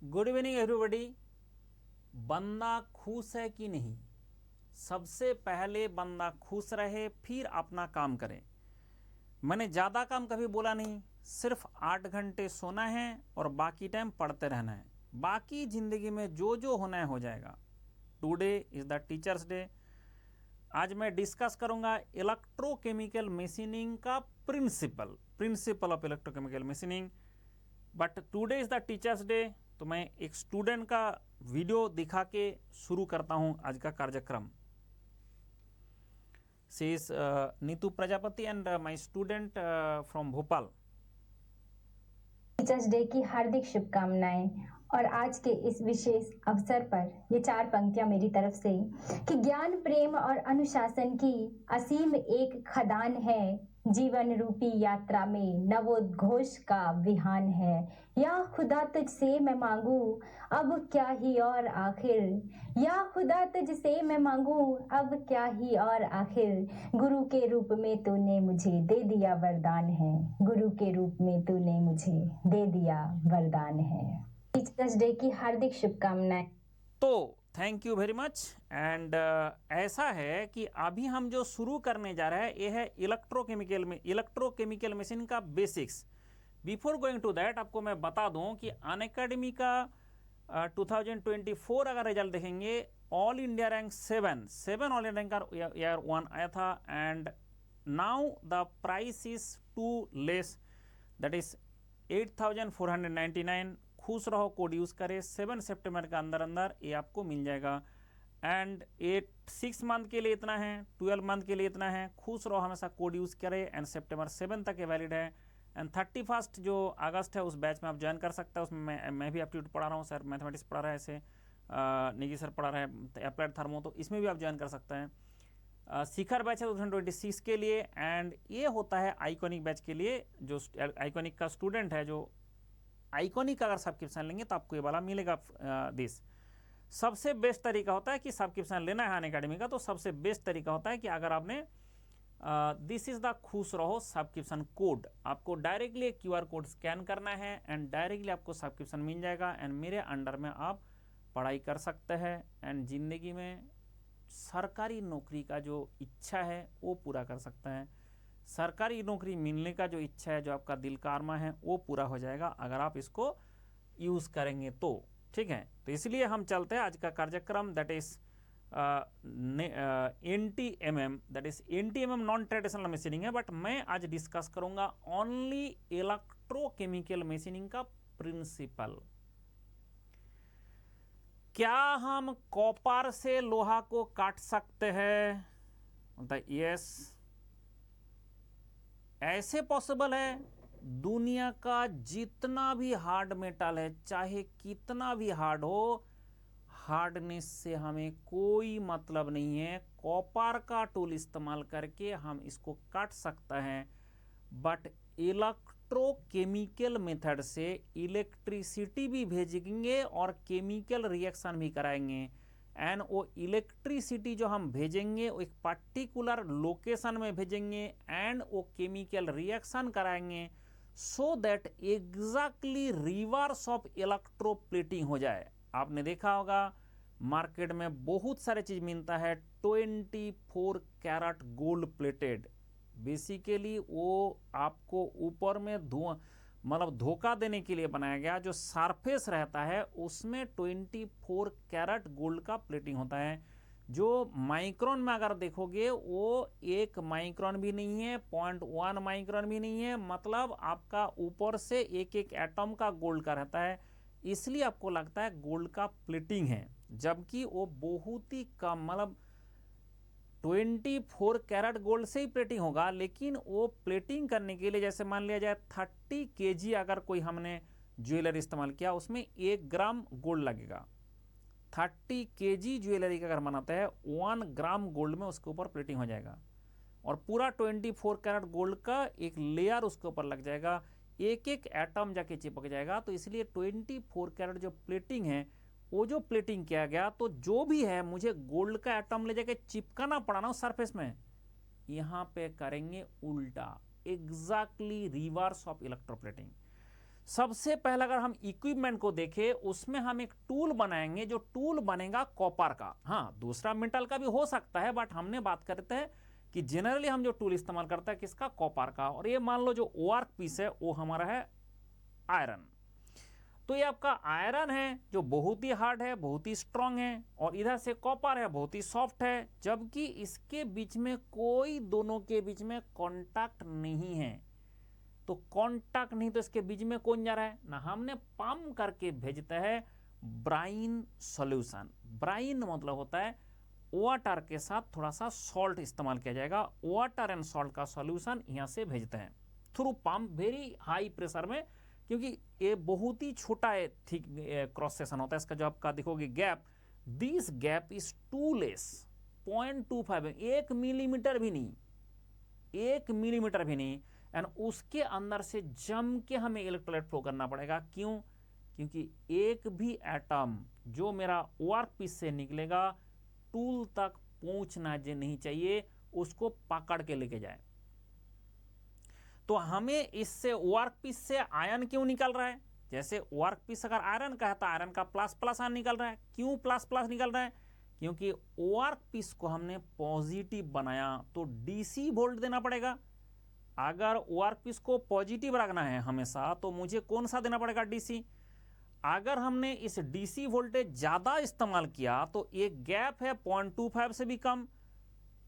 Good evening everybody. बंदा खुश है कि नहीं? सबसे पहले बंदा खुश रहे फिर अपना काम करे। मैंने ज़्यादा काम कभी बोला नहीं, सिर्फ 8 घंटे सोना है और बाकी टाइम पढ़ते रहना है। बाकी ज़िंदगी में जो जो होना है हो जाएगा। Today is the teachers day. आज मैं डिस्कस करूंगा इलेक्ट्रोकेमिकल मशीनिंग का principle of electrochemical machining. But today is the teachers day, तो मैं एक स्टूडेंट का वीडियो दिखा के शुरू करता हूं आज का कार्यक्रम। She is Neetu Prajapati and my student from Bhopal. Teachers day की हार्दिक शुभकामनाएं। और आज के इस विशेष अवसर पर ये 4 पंक्तियां मेरी तरफ से कि ज्ञान, प्रेम और अनुशासन की असीम एक खदान है। जीवन रूपी यात्रा में नवोद्घोष का विहान है। या खुदा तुझसे मैं मांगू अब क्या ही और आखिर, या खुदा तुझसे मैं मांगू अब क्या ही और आखिर। गुरु के रूप में तूने मुझे दे दिया वरदान है, गुरु के रूप में तूने मुझे दे दिया वरदान है। टीचर्स डे की हार्दिक शुभकामनाएं। तो thank you very much. And ऐसा है कि अभी हम जो शुरू करने जा रहे हैं ये है इलेक्ट्रोकेमिकल मशीन का basics. Before going to that आपको मैं बता दूं कि अनअकैडमी का 2024 अगर रिजल्ट देखेंगे, all India rank 7 all India rank का ईयर 1 आया था। And now the price is too less, that is 8499। खुश रहो, कोड यूज़ करें। 7 सितंबर के अंदर अंदर ये आपको मिल जाएगा। एंड 6 मंथ के लिए इतना है, 12 मंथ के लिए इतना है। खुश रहो, हमेशा कोड यूज़ करें। एंड सितंबर 7 तक ये वैलिड है। एंड 31 जो अगस्त है उस बैच में आप ज्वाइन कर सकते हैं। उसमें मैं भी एप्टीट्यूड पढ़ा रहा हूँ, सर मैथमेटिक्स पढ़ा रहा है, ऐसे निजी सर पढ़ा रहा है अप्लाइड थर्मो, तो इसमें भी आप ज्वाइन कर सकते हैं। शिखर बैच है 2026 के लिए। एंड ये होता है आइकॉनिक बैच के लिए। जो आइकॉनिक का स्टूडेंट है, जो आइकॉनिक अगर सब्सक्रिप्शन लेंगे तो आपको ये वाला मिलेगा। दिस सबसे बेस्ट तरीका होता है कि सब्सक्रिप्शन लेना है अनअकैडमी का, तो सबसे बेस्ट तरीका होता है कि अगर आपने दिस इज द खुश रहो सब्सक्रिप्शन कोड, आपको डायरेक्टली QR कोड स्कैन करना है एंड डायरेक्टली आपको सब्सक्रिप्शन मिल जाएगा। एंड मेरे अंडर में आप पढ़ाई कर सकते हैं एंड जिंदगी में सरकारी नौकरी का जो इच्छा है वो पूरा कर सकते हैं। सरकारी नौकरी मिलने का जो इच्छा है, जो आपका दिल का अरमा है, वो पूरा हो जाएगा अगर आप इसको यूज़ करेंगे तो। ठीक है, तो इसलिए हम चलते हैं आज का कार्यक्रम, that is NTMM, that is NTMM non traditional machining है। बट मैं आज डिस्कस करूंगा ओनली इलेक्ट्रोकेमिकल मशीनिंग का प्रिंसिपल। क्या हम कॉपर से लोहा को काट सकते हैं? यस, ऐसे पॉसिबल है। दुनिया का जितना भी हार्ड मेटल है, चाहे कितना भी हार्ड हो, हार्डनेस से हमें कोई मतलब नहीं है। कॉपर का टूल इस्तेमाल करके हम इसको काट सकते हैं। बट इलेक्ट्रोकेमिकल मेथड से इलेक्ट्रिसिटी भी भेजेंगे और केमिकल रिएक्शन भी कराएंगे। एंड वो इलेक्ट्रिसिटी जो हम भेजेंगे वो एक पर्टिकुलर लोकेशन में भेजेंगे एंड वो केमिकल रिएक्शन कराएंगे, so that exactly reverse of electroplating हो जाए। आपने देखा होगा मार्केट में बहुत सारे चीज मिलता है 24 कैरेट गोल्ड प्लेटेड। बेसिकली वो आपको ऊपर में धुआं मतलब धोखा देने के लिए बनाया गया। जो सरफेस रहता है उसमें 24 कैरेट गोल्ड का प्लेटिंग होता है। जो माइक्रोन में अगर देखोगे वो 1 माइक्रोन भी नहीं है, 0.1 माइक्रोन भी नहीं है। मतलब आपका ऊपर से एक एक एटम का गोल्ड का रहता है, इसलिए आपको लगता है गोल्ड का प्लेटिंग है, जबकि वो बहुत ही कम, मतलब 24 कैरेट गोल्ड से ही प्लेटिंग होगा। लेकिन वो प्लेटिंग करने के लिए, जैसे मान लिया जाए 30 kg अगर कोई हमने ज्वेलरी इस्तेमाल किया, उसमें 1 ग्राम गोल्ड लगेगा। 30 kg ज्वेलरी का अगर बनाते हैं, 1 ग्राम गोल्ड में उसके ऊपर प्लेटिंग हो जाएगा और पूरा 24 कैरेट गोल्ड का एक लेयर उसके ऊपर लग जाएगा, एक एक एटम जाके चिपक जाएगा। तो इसलिए 24 कैरेट जो प्लेटिंग है, वो जो प्लेटिंग किया गया, तो जो भी है मुझे गोल्ड का एटम ले जाके चिपकाना पड़ा ना सरफेस में, यहां पे करेंगे उल्टा, एग्जैक्टली रिवर्स ऑफ इलेक्ट्रोप्लेटिंग। सबसे पहले अगर हम इक्विपमेंट को देखें, उसमें हम एक टूल बनाएंगे, जो टूल बनेगा कॉपर का। हाँ, दूसरा मेटल का भी हो सकता है, बट हमने बात करते हैं कि जनरली हम जो टूल इस्तेमाल करते हैं किसका, कॉपर का। और ये मान लो जो वर्क पीस है वो हमारा है आयरन। तो ये आपका आयरन है जो बहुत ही हार्ड है, बहुत ही स्ट्रांग है, और इधर से कॉपर है बहुत ही सॉफ्ट है, जबकि इसके बीच में कोई, दोनों के बीच में कांटेक्ट नहीं है। तो कांटेक्ट नहीं तो इसके बीच में कौन जा रहा है ना, हमने पंप करके भेजता है ब्राइन सॉल्यूशन। ब्राइन मतलब होता है वाटर के साथ थोड़ा सा सॉल्ट इस्तेमाल किया जाएगा, वाटर एंड सॉल्ट का सॉल्यूशन यहाँ से भेजते हैं through pump, very high pressure में, क्योंकि ये बहुत ही छोटा है, थिक क्रॉस सेक्शन होता है इसका। जो आपका देखोगे gap, this gap is too less, 0.25, 1 millimetre भी नहीं, 1 मिलीमीटर भी नहीं। एंड उसके अंदर से जम के हमें इलेक्ट्रोलाइट फ्लो करना पड़ेगा। क्यों? क्योंकि एक भी एटम जो मेरा वर्क पीस से निकलेगा टूल तक पहुंचना नहीं चाहिए, उसको पकड़ के लेके जाए। तो हमें इससे वर्क पीस से आयन क्यों निकल रहा है? जैसे वर्क पीस अगर आयरन का है तो आयरन का प्लस प्लस आयन निकल रहा है। क्यों प्लस प्लस निकल रहा है? क्योंकि वर्क पीस को हमने पॉजिटिव बनाया तो डीसी वोल्ट देना पड़ेगा। अगर वर्क पीस को पॉजिटिव रखना है हमेशा, तो मुझे कौन सा देना पड़ेगा, डीसी। अगर हमने इस डीसी वोल्टेज ज्यादा इस्तेमाल किया तो एक गैप है 0.25 से भी कम,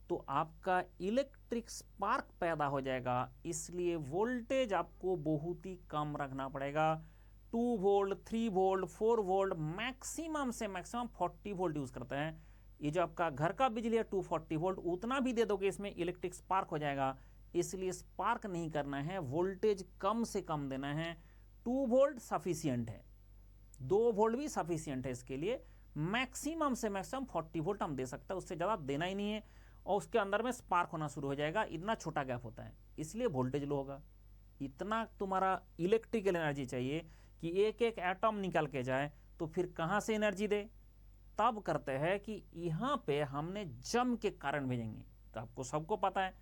तो आपका इलेक्ट्रिक स्पार्क पैदा हो जाएगा। इसलिए वोल्टेज आपको बहुत ही कम रखना पड़ेगा। 2 वोल्ट, 3 वोल्ट, 4 वोल्ट, मैक्सिमम से मैक्सिमम 40 वोल्ट यूज करते हैं। ये जो आपका घर का बिजली है 240 वोल्ट, उतना भी दे दोगे इसमें इलेक्ट्रिक स्पार्क हो जाएगा। इसलिए स्पार्क नहीं करना है, वोल्टेज कम से कम देना है। 2 वोल्ट सफिशियंट है, 2 वोल्ट भी सफिशियंट है इसके लिए। मैक्सिमम से मैक्सिमम 40 वोल्ट हम दे सकते हैं, उससे ज़्यादा देना ही नहीं है। और उसके अंदर में स्पार्क होना शुरू हो जाएगा, इतना छोटा गैप होता है, इसलिए वोल्टेज लो होगा। इतना तुम्हारा इलेक्ट्रिकल एनर्जी चाहिए कि एक एक एटम निकल के जाए, तो फिर कहाँ से एनर्जी दे? तब करते हैं कि यहाँ पे हमने जम के कारण भेजेंगे। तो आपको सबको पता है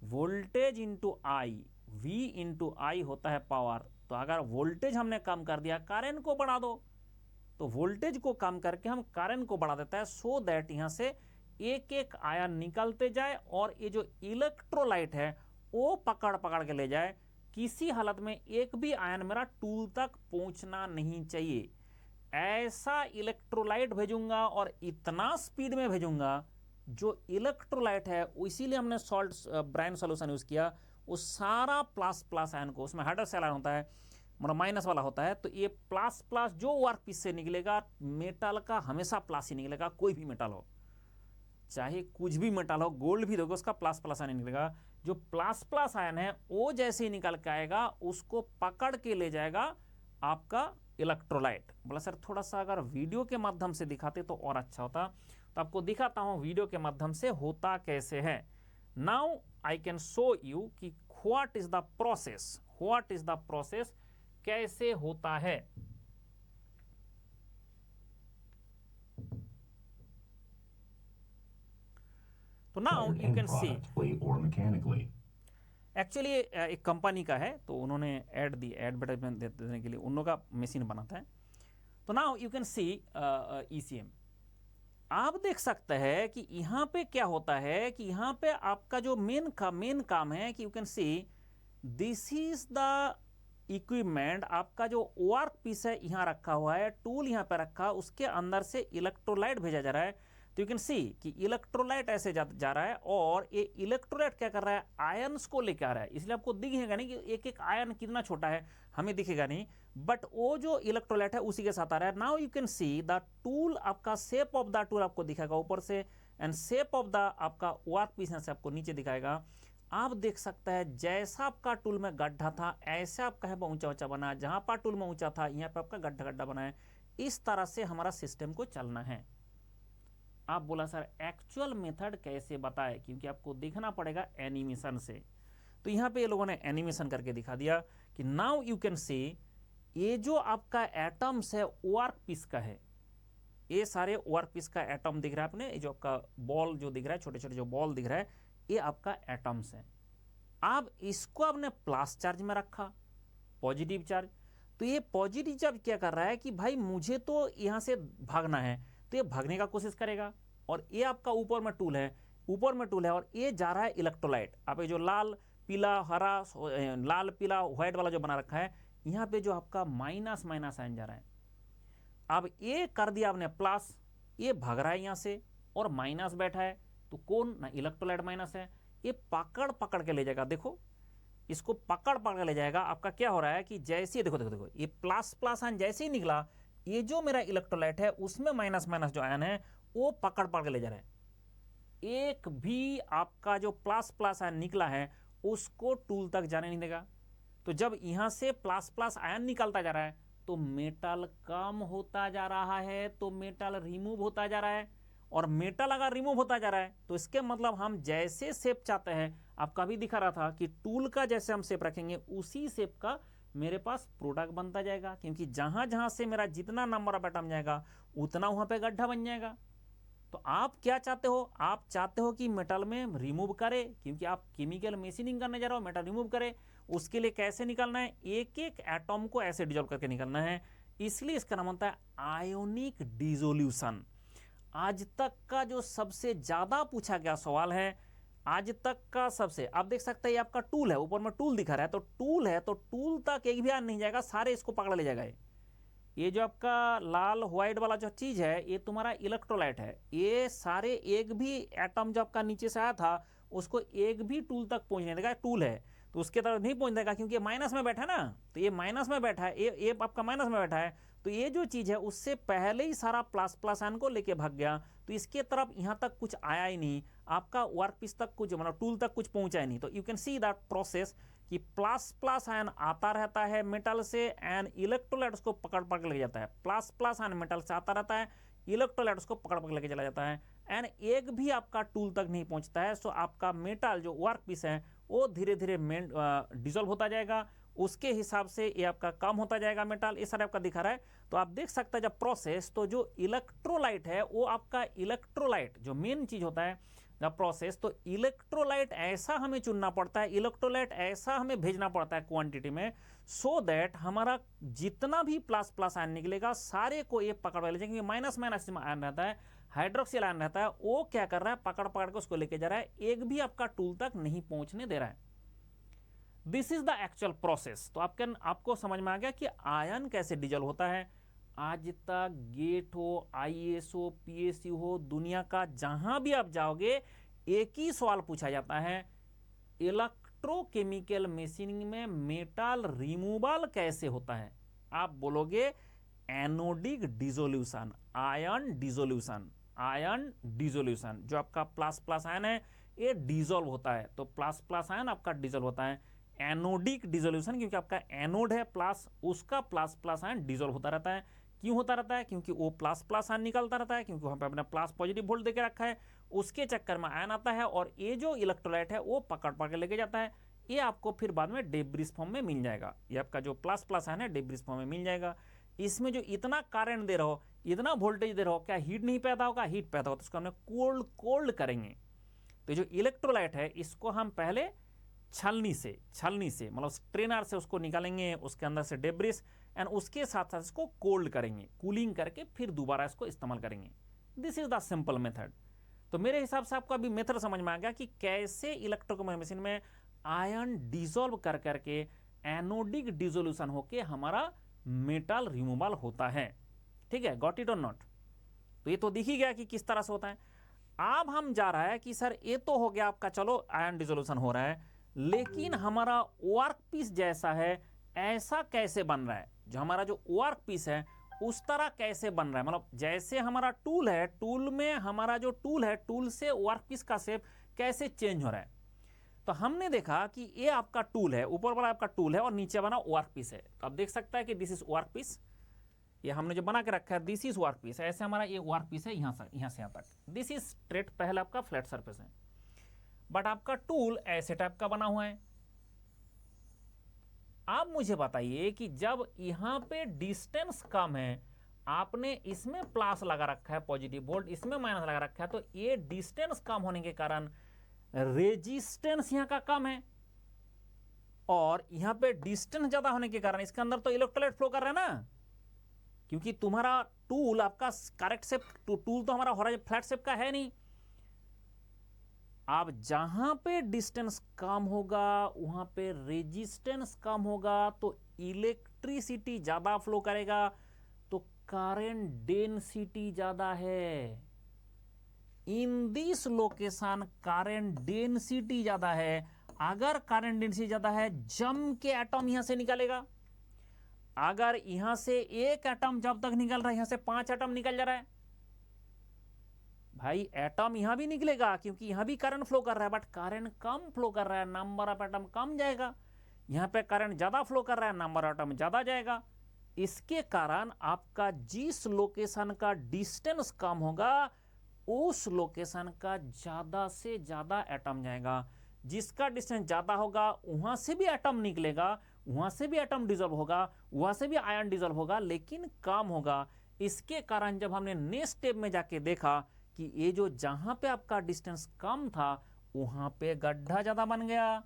voltage into I, V into I होता है पावर। तो अगर वोल्टेज हमने कम कर दिया, करंट को बढ़ा दो। तो वोल्टेज को कम करके हम करंट को बढ़ा देता है, सो दैट यहाँ से एक एक आयन निकलते जाए और ये जो इलेक्ट्रोलाइट है वो पकड़ पकड़ के ले जाए। किसी हालत में एक भी आयन मेरा टूल तक पहुंचना नहीं चाहिए। ऐसा इलेक्ट्रोलाइट भेजूंगा और इतना स्पीड में भेजूंगा, जो इलेक्ट्रोलाइट है, इसीलिए हमने सॉल्ट ब्राइन सॉल्यूशन यूज किया। वो सारा प्लस प्लस आयन को, उसमें हाइड्रोक्साइड आयन होता है, मतलब माइनस वाला होता है, तो ये प्लस प्लस जो वर्क पीस से निकलेगा, मेटल का हमेशा प्लस ही निकलेगा। कोई भी मेटल हो, चाहे कुछ भी मेटल हो, गोल्ड भी दोगे उसका प्लस प्लस आयन निकलेगा। जो प्लस प्लस आयन है वो जैसे ही निकल के आएगा, उसको पकड़ के ले जाएगा आपका इलेक्ट्रोलाइट। बोला सर थोड़ा सा अगर वीडियो के माध्यम से दिखाते तो और अच्छा होता, तो आपको दिखाता हूं वीडियो के माध्यम से होता कैसे है। Now I can show you कि what is the process, what is the process, कैसे होता है। तो now you can see, actually एक कंपनी का है, तो उन्होंने ऐड दी, एडवर्टाइजमेंट देने के लिए उन लोगों का मशीन बनाता है। तो now you can C ECM। आप देख सकते हैं कि यहाँ पे क्या होता है कि यहाँ पे आपका जो मेन काम है कि you can see this is the equipment. आपका जो वर्क पीस है यहाँ रखा हुआ है, टूल यहाँ पे रखा, उसके अंदर से इलेक्ट्रोलाइट भेजा जा रहा है। तो यू कैन सी कि इलेक्ट्रोलाइट ऐसे जा रहा है, और ये इलेक्ट्रोलाइट क्या कर रहा है, आयंस को लेकर आ रहा है। इसलिए आपको दिखेगा नहीं कि एक एक आयन कितना छोटा है, हमें दिखेगा नहीं, बट वो जो इलेक्ट्रोलाइट है उसी के साथ आ रहा है। Now you can see the tool, आपका शेप ऑफ द टूल आपको दिखाएगा ऊपर से, एंड शेप ऑफ द आपका वर्क पीस से आपको नीचे दिखाएगा। आप देख सकते हैं जैसा आपका टूल में गड्ढा था, ऐसा आपका है ऊंचा ऊंचा बना, जहां पर टूल में ऊंचा था यहाँ पे आपका गड्ढा गड्ढा बना है। इस तरह से हमारा सिस्टम को चलना है। आप बोला सर एक्चुअल मेथड कैसे बताए, क्योंकि आपको देखना पड़ेगा एनिमेशन से। तो यहाँ पे ये लोगों ने एनिमेशन करके दिखा दिया कि नाउ यू कैन सी, ये जो आपका एटम्स है वर्क पीस का है, ये सारे वर्क पीस का एटम दिख रहा है अपने, ये जो आपका बॉल जो दिख रहा है, छोटे छोटे जो बॉल दिख रहा है, ये आपका एटम्स है। अब इसको आपने प्लस चार्ज में रखा, पॉजिटिव चार्ज, तो ये पॉजिटिव चार्ज क्या कर रहा है कि भाई मुझे तो यहाँ से भागना है, तो ये भागने का कोशिश करेगा। और ये आपका ऊपर में टूल है, ऊपर में टूल है, और ये जा रहा है इलेक्ट्रोलाइट। आप ये जो लाल पीला हरा लाल पीला व्हाइट वाला जो बना रखा है, यहाँ पे जो आपका माइनस माइनस आयन जा रहा है। अब ये कर दिया आपने प्लस, ये भाग रहा है यहाँ से और माइनस बैठा है, तो कौन ना इलेक्ट्रोलाइट माइनस है, ये पकड़ पकड़ के ले जाएगा। देखो इसको पकड़ पकड़ के ले जाएगा। आपका क्या हो रहा है कि जैसे देखो देखो देखो ये प्लस प्लस आयन जैसे ही निकला, ये जो मेरा इलेक्ट्रोलाइट है उसमें माइनस माइनस जो आयन है वो पकड़ पकड़ के ले जा रहा है। एक भी आपका जो प्लस प्लस आयन निकला है उसको टूल तक जाने नहीं देगा। तो जब यहां से प्लस प्लस आयन निकलता जा रहा है तो मेटल कम होता जा रहा है, तो मेटल रिमूव होता जा रहा है। और मेटल अगर रिमूव होता जा रहा है तो इसके मतलब हम जैसे शेप चाहते हैं, आपका भी दिखा रहा था कि टूल का जैसे हम शेप रखेंगे उसी शेप का मेरे पास प्रोडक्ट बनता जाएगा, क्योंकि जहां जहां से मेरा जितना नंबर ऑफ एटम जाएगा उतना वहां पे गड्ढा बन जाएगा। तो आप क्या चाहते हो, आप चाहते हो कि मेटल में रिमूव करे, क्योंकि आप केमिकल मशीनिंग करने जा रहे हो, मेटल रिमूव करे। उसके लिए कैसे निकालना है, एक एक एटम को ऐसे डिजोल्व करके निकालना है, इसलिए इसका नाम होता है आयोनिक डिसोल्यूशन। आज तक का जो सबसे ज्यादा पूछा गया सवाल है, आज तक का सबसे, आप देख सकते हैं ये आपका टूल है, ऊपर में टूल दिखा रहा है, तो टूल है तो टूल तक एक भी आयन नहीं जाएगा, सारे इसको पकड़ ले जाएगा। ये जो आपका लाल व्हाइट वाला जो चीज है ये तुम्हारा इलेक्ट्रोलाइट है, ये सारे एक भी एटम जो आपका नीचे से आया था उसको एक भी टूल तक पहुंचने देगा। टूल है तो उसके तरफ नहीं पहुंच देगा, क्योंकि ये माइनस में बैठा है ना, तो ये माइनस में बैठा है, ये आपका माइनस में बैठा है, तो ये जो चीज है उससे पहले ही सारा प्लस प्लस आयन को लेके भाग गया, तो इसके तरफ यहाँ तक कुछ आया ही नहीं, आपका वर्क पीस तक कुछ मतलब टूल तक कुछ पहुंचा ही नहीं। तो you can see that process कि प्लस प्लस आयन आता रहता है मेटल से एंड इलेक्ट्रोलाइट उसको पकड़ पकड़ लेके जाता है। प्लस प्लस आयन मेटल से आता रहता है, इलेक्ट्रोलाइट उसको पकड़ पकड़ लेके चला जाता है एंड एक भी आपका टूल तक नहीं पहुंचता है। सो आपका मेटल जो वर्क पीस है वो धीरे धीरे डिजोल्व होता जाएगा, उसके हिसाब से ये आपका कम होता जाएगा मेटल, ये सारा आपका दिखा रहा है। तो आप देख सकते हैं जब प्रोसेस, तो जो इलेक्ट्रोलाइट है वो आपका इलेक्ट्रोलाइट जो मेन चीज होता है जब प्रोसेस, तो इलेक्ट्रोलाइट ऐसा हमें चुनना पड़ता है, इलेक्ट्रोलाइट ऐसा हमें भेजना पड़ता है क्वांटिटी में, सो दैट हमारा जितना भी प्लस प्लस आयन निकलेगा सारे को ये पकड़ ले जाएंगे। माइनस माइनस आयन रहता है, हाइड्रोक्सिल आयन रहता है, वो क्या कर रहा है पकड़ पकड़ के उसको लेके जा रहा है, एक भी आपका टूल तक नहीं पहुंचने दे रहा है। This is the actual process. तो आपको समझ में आ गया कि आयन कैसे डिजोल्व होता है। आज तक गेट हो, आईएसओ, पीएसयू हो, दुनिया का जहां भी आप जाओगे एक ही सवाल पूछा जाता है, इलेक्ट्रोकेमिकल मशीनिंग में मेटल रिमूवल कैसे होता है। आप बोलोगे anodic dissolution, ion dissolution, ion dissolution, जो आपका प्लस प्लस आयन है ये डिसोल्व होता है, तो प्लस प्लस आयन आपका डिसोल्व होता है। एनोडिक डिसोल्यूशन क्योंकि आपका एनोड है प्लस, उसका प्लस प्लस आयन डिसोल्व होता रहता है। क्यों होता रहता है, क्योंकि वो प्लस प्लस आयन निकलता रहता है, क्योंकि वहां पे अपना प्लस पॉजिटिव वोल्ट देके रखा है, उसके चक्कर में आयन आता है और ये जो इलेक्ट्रोलाइट है वो पकड़ पकड़ लेके जाता है। ये आपको फिर बाद में डेब्रिस फॉर्म में मिल जाएगा, ये आपका जो प्लस प्लस आयन है डेब्रिस फॉर्म में मिल जाएगा। इसमें जो इतना करंट दे रहा हो, इतना वोल्टेज दे रहा हो, क्या हीट नहीं पैदा होगा, हीट पैदा होगा, तो उसको हम कोल्ड करेंगे। तो जो इलेक्ट्रोलाइट है इसको हम पहले छलनी से मतलब स्ट्रेनर से उसको निकालेंगे, उसके अंदर से डेब्रिस, एंड उसके साथ साथ इसको कोल्ड करेंगे, कूलिंग करके फिर दोबारा इसको इस्तेमाल करेंगे। This is the simple method. तो मेरे हिसाब से आपको अभी मेथड समझ में आ गया कि कैसे इलेक्ट्रोकेमिकल मशीन में आयन डिसॉल्व कर करके एनोडिक डिसोल्यूशन होके हमारा मेटल रिमूवल होता है। ठीक है, गॉट इट और नॉट। तो ये तो दिख ही गया कि किस तरह से होता है। अब हम जा रहा है कि सर ये तो हो गया आपका, चलो आयन डिसोल्यूशन हो रहा है, लेकिन हमारा वर्क पीस जैसा है ऐसा कैसे बन रहा है, जो हमारा जो वर्क पीस है उस तरह कैसे बन रहा है, मतलब जैसे हमारा टूल है, टूल में हमारा जो टूल है, टूल से वर्क पीस का शेप कैसे चेंज हो रहा है। तो हमने देखा कि ये आपका टूल है, ऊपर वाला आपका टूल है और नीचे बना वर्क पीस है। तो आप देख सकता है कि दिस इज वर्क पीस, ये हमने जो बना के रखा है दिस इज वर्क पीस, ऐसे हमारा ये वर्क पीस है यहाँ से यहाँ तक। दिस इज स्ट्रेट, पहले आपका फ्लैट सरफेस है, बट आपका टूल ऐसे टाइप का बना हुआ है। आप मुझे बताइए कि जब यहां पे डिस्टेंस कम है, आपने इसमें प्लस लगा रखा है पॉजिटिव वोल्ट, इसमें माइनस लगा रखा है, तो ये डिस्टेंस कम होने के कारण रेजिस्टेंस यहां का कम है। और यहाँ पे डिस्टेंस ज्यादा होने के कारण इसके अंदर तो इलेक्ट्रोलाइट फ्लो कर रहा है ना, क्योंकि तुम्हारा टूल आपका करेक्ट शेप टूल तो हमारा हॉरिजॉन्टल फ्लैट शेप का है नहीं। अब जहां पे डिस्टेंस कम होगा वहां पे रेजिस्टेंस कम होगा, तो इलेक्ट्रिसिटी ज्यादा फ्लो करेगा, तो करंट डेंसिटी ज्यादा है। In this location current density ज्यादा है। अगर करंट डेंसिटी ज्यादा है, जम के एटम यहां से निकलेगा। अगर यहां से एक एटम जब तक निकल रहा है, यहां से 5 एटम निकल जा रहा है, भाई एटम यहां भी निकलेगा क्योंकि यहां भी करंट फ्लो कर रहा है, बट करंट कम फ्लो कर रहा है, नंबर ऑफ एटम कम जाएगा। यहां पे करंट ज्यादा फ्लो कर रहा है, नंबर ऑफ एटम ज्यादा जाएगा। इसके कारण आपका जिस लोकेशन का डिस्टेंस कम होगा उस लोकेशन का ज्यादा से ज्यादा एटम जाएगा। जिसका डिस्टेंस ज्यादा होगा वहां से भी एटम निकलेगा, वहां से भी एटम डिजॉल्व होगा, वहां से भी आयन डिजॉल्व होगा, लेकिन कम होगा। इसके कारण जब हमने नेक्स्ट स्टेप में जाके देखा कि ये जो जहां पे आपका डिस्टेंस कम था वहां पे गड्ढा ज्यादा बन गया।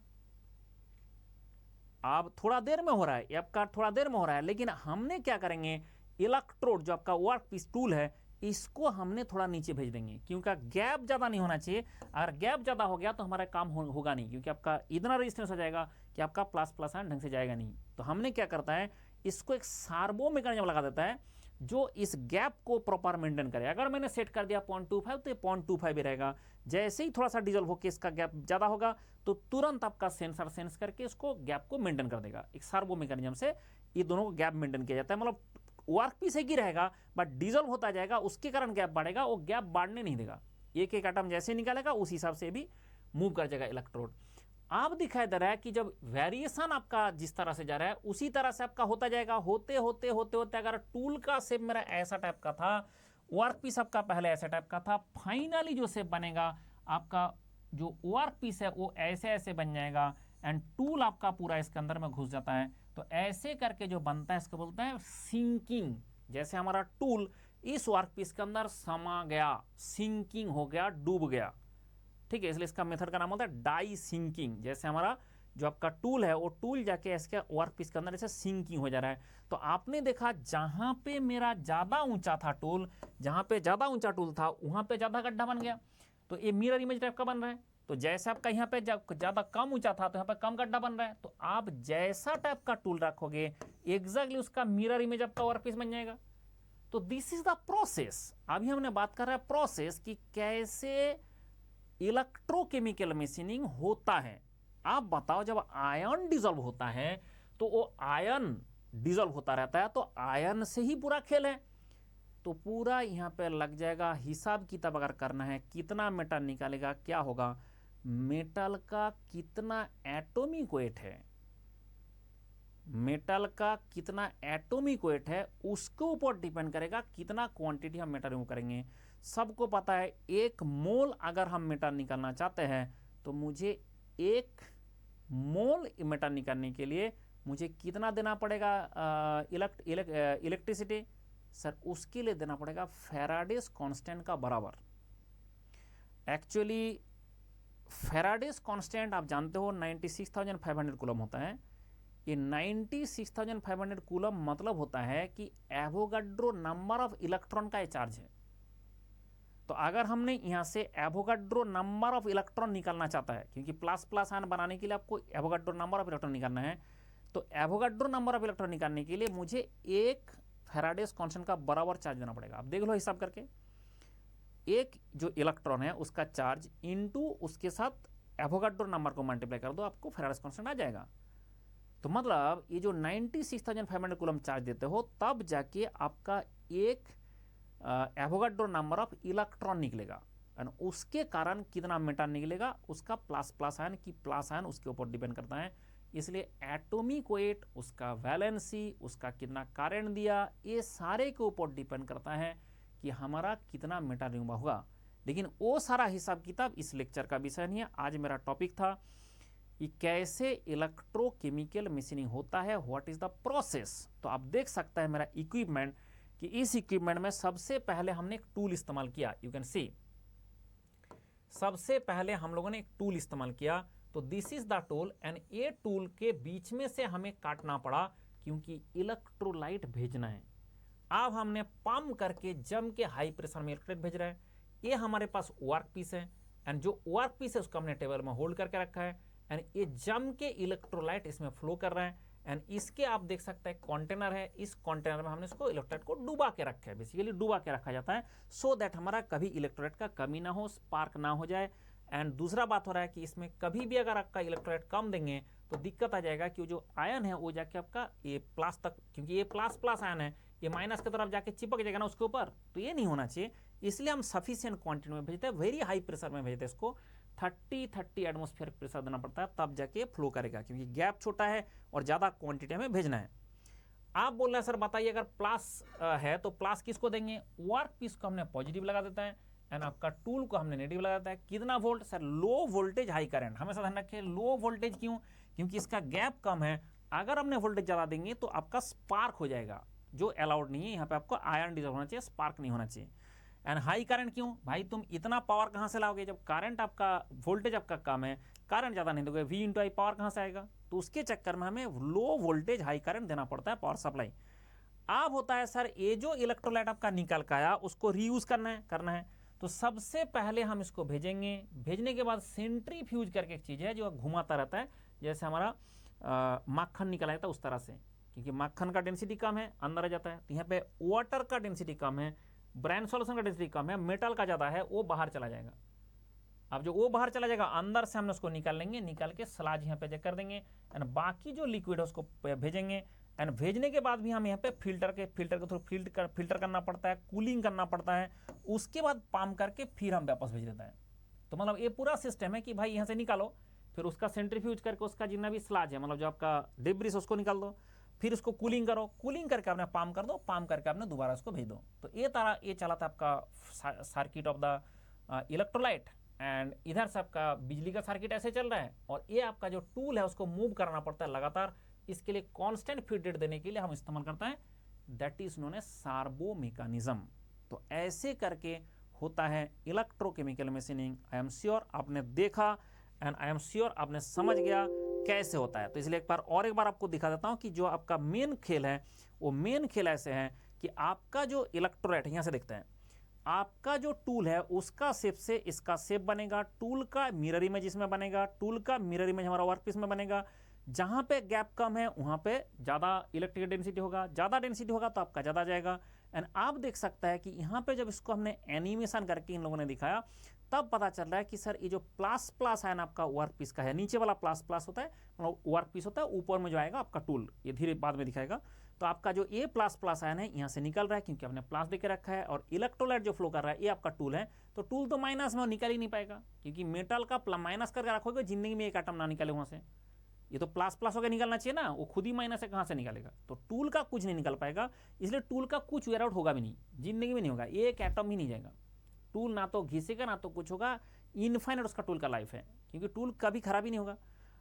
अब थोड़ा देर में हो रहा है, ये आपका थोड़ा देर में हो रहा है, लेकिन हमने क्या करेंगे, इलेक्ट्रोड जो आपका वर्क पीस टूल है इसको हमने थोड़ा नीचे भेज देंगे, क्योंकि गैप ज्यादा नहीं होना चाहिए। अगर गैप ज्यादा हो गया तो हमारा काम होगा नहीं, क्योंकि आपका इतना रेजिस्टेंस हो जाएगा कि आपका प्लस प्लस आयन ढंग से जाएगा नहीं। तो हमने क्या करता है, इसको एक सार्बो मैकेनिज्म लगा देता है जो इस गैप को प्रॉपर मेंटेन करे। अगर मैंने सेट कर दिया 0.25 तो ये 0.25 ही रहेगा। जैसे ही थोड़ा सा डीजल होकर इसका गैप ज्यादा होगा तो तुरंत आपका सेंसर सेंस करके इसको गैप को मेंटेन कर देगा। एक सार्बो मैकेनिज्म से ये दोनों को गैप मेंटेन किया जाता है। मतलब वर्क पीस एक ही रहेगा बट डीजल होता जाएगा, उसके कारण गैप बढ़ेगा, वो गैप बढ़ने नहीं देगा। एक एक एटम जैसे निकालेगा उस हिसाब से भी मूव कर जाएगा इलेक्ट्रोड। आप दिखाई दे रहा है कि जब वेरिएशन आपका जिस तरह से जा रहा है उसी तरह से आपका होता जाएगा। होते होते होते होते अगर टूल का शेप मेरा ऐसा टाइप का था, वर्क पीस आपका पहले ऐसा टाइप का था, फाइनली जो शेप बनेगा आपका जो वर्क पीस है वो ऐसे ऐसे बन जाएगा एंड टूल आपका पूरा इसके अंदर में घुस जाता है। तो ऐसे करके जो बनता है इसको बोलते हैं सिंकिंग। जैसे हमारा टूल इस वर्क पीस के अंदर समा गया, सिंकिंग हो गया, डूब गया, ठीक है, इसलिए इसका मेथड का नाम होता है डाई सिंकिंग। जैसे हमारा जो आपका टूल है वो टूल जाके इसके वर्क पीस के अंदर ऐसे सिंकिंग हो जा रहा है। तो आपने देखा जहां पे मेरा ज्यादा ऊंचा था टूल, जहां पे ज्यादा ऊंचा टूल था वहां पे ज्यादा गड्ढा बन गया। तो ये मिरर इमेज टाइप का बन रहा है। तो जैसे आपका यहाँ पे ज्यादा कम ऊंचा था तो यहाँ पे कम गड्ढा बन रहा है। तो आप जैसा टाइप का टूल रखोगे एग्जैक्टली उसका मिरर इमेज आपका वर्क पीस बन जाएगा। तो दिस इज द प्रोसेस। अभी हमने बात कर रहे हैं प्रोसेस की कैसे इलेक्ट्रोकेमिकल मशीनिंग होता है। आप बताओ, जब आयन डिजॉल्व होता है तो वो आयन डिजॉल्व होता रहता है, तो आयन से ही पूरा खेल है। तो पूरा यहाँ पे लग जाएगा हिसाब किताब अगर करना है, कितना मेटल निकालेगा, क्या होगा, मेटल का कितना एटॉमिक वेट है, मेटल का कितना एटॉमिक वेट है उसके ऊपर डिपेंड करेगा कितना क्वांटिटी हम मेटल रिमूव करेंगे। सबको पता है 1 मोल अगर हम मेटल निकालना चाहते हैं तो मुझे 1 मोल मेटल निकालने के लिए मुझे कितना देना पड़ेगा इलेक्ट्रिसिटी, सर उसके लिए देना पड़ेगा फैराडेस कांस्टेंट का बराबर। एक्चुअली फैराडेस कांस्टेंट आप जानते हो 96,500 कूलम होता है। ये 96,500 कूलम मतलब होता है कि एवोगाड्रो नंबर ऑफ इलेक्ट्रॉन का चार्ज है। तो अगर हमने यहाँ से एवोगाड्रो नंबर ऑफ इलेक्ट्रॉन निकालना चाहता है, क्योंकि प्लस प्लस आयन बनाने के लिए आपको एवोगाड्रो नंबर ऑफ इलेक्ट्रॉन निकालना है, तो एवोगाड्रो नंबर ऑफ इलेक्ट्रॉन निकालने के लिए मुझे 1 फैराडेस कांस्टेंट का बराबर चार्ज देना पड़ेगा। आप देख लो हिसाब करके, एक जो इलेक्ट्रॉन है उसका चार्ज इनटू उसके साथ एवोगाड्रो नंबर को मल्टीप्लाई कर दो, आपको फैराडेस कांस्टेंट आ जाएगा। तो मतलब ये जो 96,500 कूलम चार्ज देते हो तब जाके आपका एक एवोगाड्रो नंबर ऑफ इलेक्ट्रॉन निकलेगा, और उसके कारण कितना मेटल निकलेगा उसका प्लस प्लस आयन की प्लस आयन उसके ऊपर डिपेंड करता है। इसलिए एटॉमिक वेट, उसका वैलेंसी, उसका कितना करंट दिया, ये सारे के ऊपर डिपेंड करता है कि हमारा कितना मेटल रिमूव होगा। लेकिन वो सारा हिसाब किताब इस लेक्चर का विषय नहीं है। आज मेरा टॉपिक था कि कैसे इलेक्ट्रोकेमिकल मशीनिंग होता है, व्हाट इज द प्रोसेस। तो आप देख सकते हैं मेरा इक्विपमेंट, कि इस इक्विपमेंट में सबसे पहले हमने एक टूल इस्तेमाल किया। यू कैन सी सबसे पहले हम लोगों ने एक टूल इस्तेमाल किया। तो तो this is the tool, and ये टूल के बीच में से हमें काटना पड़ा क्योंकि इलेक्ट्रोलाइट भेजना है। अब हमने पंप करके जम के हाई प्रेशर में इलेक्ट्रोलाइट भेज रहा है। ये हमारे पास वर्क पीस है, एंड जो वर्क पीस है उसको हमने टेबल में होल्ड करके रखा है, एंड ये जम के इलेक्ट्रोलाइट इसमें फ्लो कर रहा है। एंड इसके आप देख सकते हैं कंटेनर है, इस कंटेनर में हमने इसको इलेक्ट्रोलाइट को डुबा के रखा है। बेसिकली डुबा के रखा जाता है सो दैट हमारा कभी इलेक्ट्रोलाइट का कमी ना हो, स्पार्क ना हो जाए। एंड दूसरा बात हो रहा है कि इसमें कभी भी अगर आपका इलेक्ट्रोलाइट कम देंगे तो दिक्कत आ जाएगा कि जो आयन है वो जाके आपका ये प्लस तक, क्योंकि ये प्लस प्लस आयन है, ये माइनस की तरफ जाके चिपक जाएगा ना उसके ऊपर, तो ये नहीं होना चाहिए। इसलिए हम सफिशिएंट क्वांटिटी में भेजते हैं, वेरी हाई प्रेशर में भेजते हैं इसको। 30 एटमॉस्फेयर प्रेशर देना पड़ता है तब जाके फ्लो करेगा, क्योंकि गैप छोटा है और ज़्यादा क्वांटिटी में भेजना है। आप बोल रहे हैं सर बताइए अगर प्लस है तो प्लस किसको देंगे? वर्क पीस को हमने पॉजिटिव लगा देता है, एंड आपका टूल को हमने नेगेटिव लगा देता है। कितना volt? Sir low voltage high current, हमेशा ध्यान रखिए लो वोल्टेज। क्यों? क्योंकि इसका गैप कम है। अगर हमने वोल्टेज ज़्यादा देंगे तो आपका स्पार्क हो जाएगा, जो अलाउड नहीं है। यहाँ पे आपको आयन डिजॉल्व होना चाहिए, स्पार्क नहीं होना चाहिए। एंड हाई करंट क्यों? भाई तुम इतना पावर कहाँ से लाओगे जब करंट आपका, वोल्टेज आपका कम है, करंट ज़्यादा नहीं दोगे, V इंटू आई पावर कहाँ से आएगा? तो उसके चक्कर में हमें लो वोल्टेज हाई करंट देना पड़ता है पावर सप्लाई। अब होता है सर ये जो इलेक्ट्रोलाइट आपका निकल के आया उसको रीयूज करना है। तो सबसे पहले हम इसको भेजेंगे, भेजने के बाद सेंट्रीफ्यूज करके एक चीज़ है जो घुमाता रहता है, जैसे हमारा माखन निकल आता है उस तरह से, क्योंकि माखन का डेंसिटी कम है अंदर आ जाता है। तो यहाँ पे वाटर का डेंसिटी कम है, ब्राइन सॉल्यूशन का डेंसिटी कम है, मेटल का ज़्यादा है, वो बाहर चला जाएगा। अब जो वो बाहर चला जाएगा अंदर से हमने उसको निकाल लेंगे, निकाल के स्लाज यहाँ पे कर देंगे, एंड बाकी जो लिक्विड है उसको भेजेंगे। एंड भेजने के बाद भी हम यहाँ पे फिल्टर के थ्रू फिल्टर करना पड़ता है, कूलिंग करना पड़ता है, उसके बाद पंप करके फिर हम वापस भेज देता है। तो मतलब ये पूरा सिस्टम है कि भाई यहाँ से निकालो, फिर उसका सेंट्रीफ्यूज करके उसका जितना भी स्लाज है, मतलब जो आपका डिब्रिस उसको निकाल दो, फिर उसको कूलिंग करो, कूलिंग करके आपने पंप कर दो, पंप करके आपने दोबारा उसको भेज दो। तो ये चला था आपका circuit of the electrolyte, and इधर से आपका बिजली का सर्किट ऐसे चल रहा है, और ये आपका जो टूल है उसको मूव करना पड़ता है लगातार। इसके लिए कांस्टेंट फीड रेट देने के लिए हम इस्तेमाल करते हैं, that is known as servo mechanism. तो ऐसे करके होता है electrochemical machining. I am sure आपने देखा, एंड आई एम श्योर आपने समझ गया कैसे होता है। तो इसलिए एक बार आपको दिखा देता हूं कि जो आपका मेन खेल है वो मेन खेल ऐसे है कि आपका जो इलेक्ट्रोलाइट है, यहां से देखते हैं, आपका जो टूल है उसका शेप से इसका शेप बनेगा, टूल का मिरर इमेज इसमें बनेगा, टूल का मिरर इमेज हमारा वर्कपीस में बनेगा। जहां पे गैप कम है वहां पे ज्यादा इलेक्ट्रिकल डेंसिटी होगा, ज्यादा डेंसिटी होगा तो आपका ज्यादा जाएगा। एंड आप देख सकता है कि यहाँ पे जब इसको हमने एनिमेशन करके इन लोगों ने दिखाया तब पता चल रहा है कि सर ये जो प्लस प्लस आयन आपका वर्क पीस का है, नीचे वाला प्लस प्लस होता है, मतलब वर्क पीस होता है, ऊपर में जो आएगा आपका टूल, ये धीरे बाद में दिखाएगा। तो आपका जो ये प्लस प्लस आयन है यहाँ से निकल रहा है क्योंकि आपने प्लस देके रखा है, और इलेक्ट्रोलाइट जो फ्लो कर रहा है ये आपका टूल है। तो टूल तो माइनस में निकल ही नहीं पाएगा, क्योंकि मेटल का माइनस करके रखोगे जिंदगी में एक एटम ना निकले वहां से। ये तो प्लस प्लस होकर निकलना चाहिए ना, वो खुद ही माइनस से कहाँ से निकलेगा? तो टूल का कुछ नहीं निकल पाएगा, इसलिए टूल का कुछ वेयर आउट होगा भी नहीं, जिंदगी में नहीं होगा, एक एटम ही नहीं जाएगा। टूल ना तो घिसेगा ना तो कुछ होगा, इनफाइनाइट उसका टूल का लाइफ है, क्योंकि टूल कभी खराब ही नहीं होगा।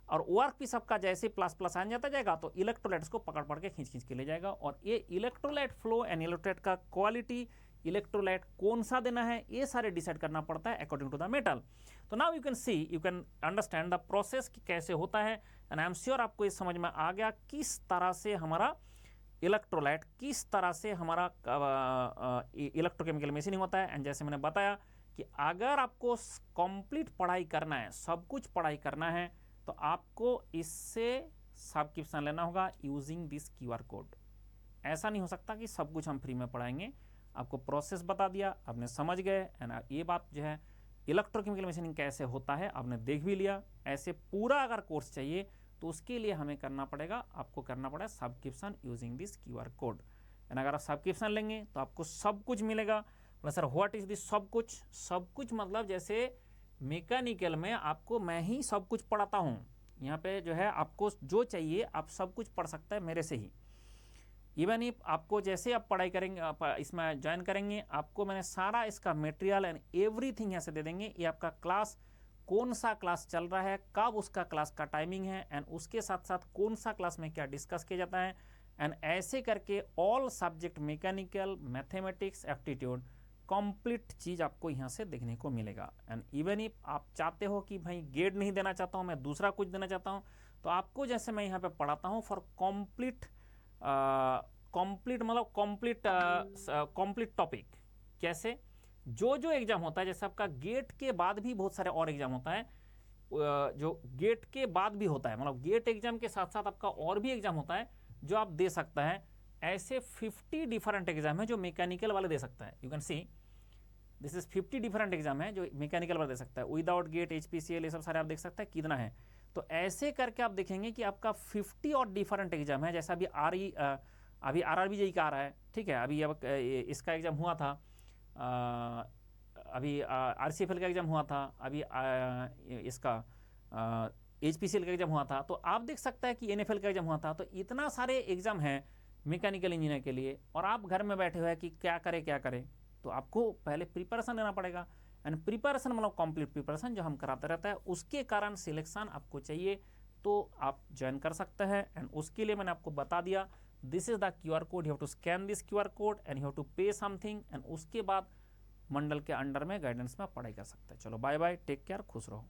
और वर्क पीस आपका जैसे प्लस प्लस आ जाता जाएगा तो इलेक्ट्रोलाइट्स को पकड़ पकड़ के खींच के ले जाएगा। और ये इलेक्ट्रोलाइट फ्लो एंड इलेक्ट्रोलाइट का क्वालिटी, इलेक्ट्रोलाइट कौन सा देना है, ये सारे डिसाइड करना पड़ता है अकॉर्डिंग टू द मेटल। तो now you can understand the process कि कैसे होता है, एंड आई एम श्योर आपको ये समझ में आ गया किस तरह से हमारा इलेक्ट्रोलाइट, किस तरह से हमारा इलेक्ट्रोकेमिकल मशीनिंग होता है। एंड जैसे मैंने बताया कि अगर आपको कंप्लीट पढ़ाई करना है, सब कुछ पढ़ाई करना है, तो आपको इससे सब्सक्रिप्शन लेना होगा यूजिंग दिस QR कोड। ऐसा नहीं हो सकता कि सब कुछ हम फ्री में पढ़ाएंगे, आपको प्रोसेस बता दिया, आपने समझ गए, एंड ये बात जो है इलेक्ट्रोकेमिकल मशीनिंग कैसे होता है आपने देख भी लिया। ऐसे पूरा अगर कोर्स चाहिए तो उसके लिए हमें करना पड़ेगा, आपको करना पड़ेगा subscription using this QR code. And अगर आप सब्सक्रिप्शन लेंगे तो आपको सब कुछ मिलेगा। बोला सर व्हाट इज दिस सब कुछ? सब कुछ मतलब जैसे मैकेनिकल में आपको मैं ही सब कुछ पढ़ाता हूँ, यहाँ पे जो है आपको जो चाहिए आप सब कुछ पढ़ सकते हैं मेरे से ही। इवन इफ आपको जैसे आप पढ़ाई करेंगे, आप इसमें ज्वाइन करेंगे, आपको मैंने सारा इसका मटेरियल एंड एवरीथिंग यहाँ से दे देंगे। ये आपका क्लास, कौन सा क्लास चल रहा है, कब उसका क्लास का टाइमिंग है, एंड उसके साथ साथ कौन सा क्लास में क्या डिस्कस किया जाता है, एंड ऐसे करके all subject mechanical, mathematics, aptitude complete चीज़ आपको यहाँ से देखने को मिलेगा। एंड इवन इफ आप चाहते हो कि भाई गेट नहीं देना चाहता हूँ, मैं दूसरा कुछ देना चाहता हूँ, तो आपको जैसे मैं यहाँ पे पढ़ाता हूँ फॉर मतलब कंप्लीट टॉपिक। कैसे? जो एग्जाम होता है, जैसे आपका गेट के बाद भी बहुत सारे और एग्जाम होता है, जो गेट के बाद भी होता है, मतलब गेट एग्जाम के साथ साथ आपका और भी एग्जाम होता है जो आप दे सकता है। ऐसे 50 डिफरेंट एग्जाम है जो मैकेनिकल वाले दे सकता है। You can see this is 50 different exam है जो मैकेनिकल वाला दे सकता है। विदाउट गेट, HPCL, ये सब सारे आप देख सकते हैं कितना है। तो ऐसे करके आप देखेंगे कि आपका 50 और डिफरेंट एग्जाम है। जैसा अभी RRBJ का आ रहा है, ठीक है, अभी अब इसका एग्जाम हुआ था, अभी RCFL का एग्जाम हुआ था, अभी इसका HPCL का एग्जाम हुआ था। तो आप देख सकते हैं कि NFL का एग्जाम हुआ था। तो इतना सारे एग्जाम हैं मैकेनिकल इंजीनियर के लिए, और आप घर में बैठे हुए हैं कि क्या करें। तो आपको पहले प्रिपरेशन लेना पड़ेगा। एंड प्रिपरेशन मतलब कंप्लीट प्रिपरेशन जो हम कराते रहता है, उसके कारण सिलेक्शन आपको चाहिए तो आप ज्वाइन कर सकते हैं। एंड उसके लिए मैंने आपको बता दिया, this is the QR code, you have to scan this QR code and you have to pay something, and उसके बाद मंडल के अंडर में गाइडेंस में आप पढ़ाई कर सकते हैं। चलो बाय बाय, टेक केयर, खुश रहो।